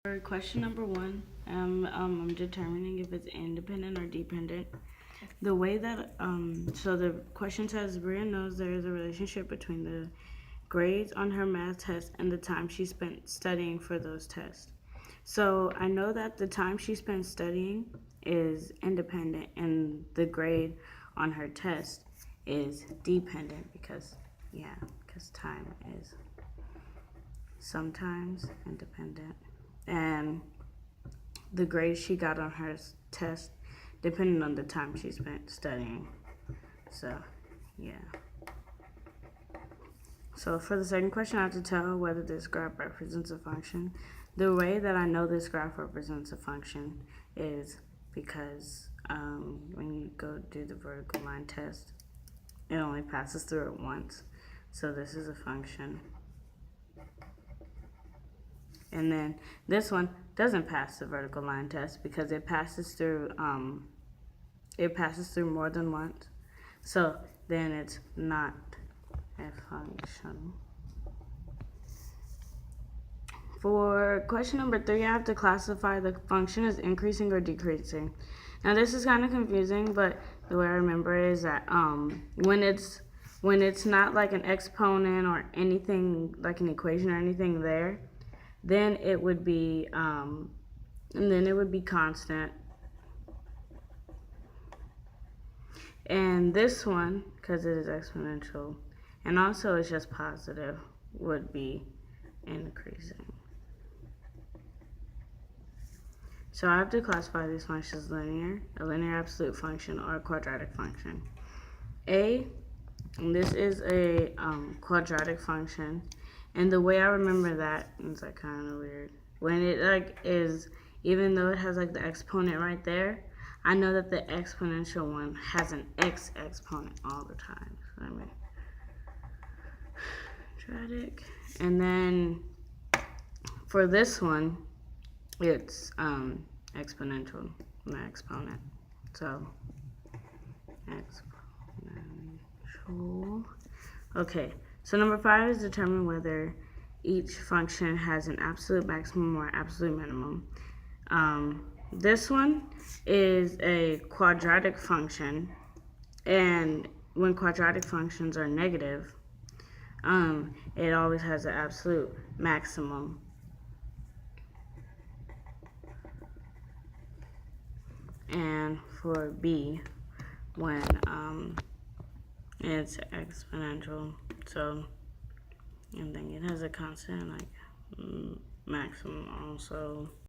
For question number one, I'm determining if it's independent or dependent. The way that, so the question says, Bria knows there is a relationship between the grades on her math test and the time she spent studying for those tests. So I know that the time she spent studying is independent and the grade on her test is dependent because time is sometimes independent. And the grade she got on her test depended on the time she spent studying. So, yeah. So for the second question, I have to tell whether this graph represents a function. The way that I know this graph represents a function is because when you go do the vertical line test, it only passes through it once. So this is a function. And then this one doesn't pass the vertical line test because it passes through more than once. So then it's not a function. For question number 3, I have to classify the function as increasing or decreasing. Now this is kind of confusing, but the way I remember it is that when it's not like an exponent or anything like an equation or anything there, then it would be constant. And this one, because it is exponential, and also it's just positive, would be increasing. So I have to classify these functions as linear, a linear absolute function, or a quadratic function. This is a quadratic function, and the way I remember that is like kind of weird. When it even though it has like the exponent right there, I know that the exponential one has an x exponent all the time. So I mean, quadratic, and then for this one, it's exponential, not exponent. So exponential. Okay, so number 5 is determine whether each function has an absolute maximum or absolute minimum. This one is a quadratic function, and when quadratic functions are negative, it always has an absolute maximum. And for B, when it's exponential, so and then it has a constant like maximum also.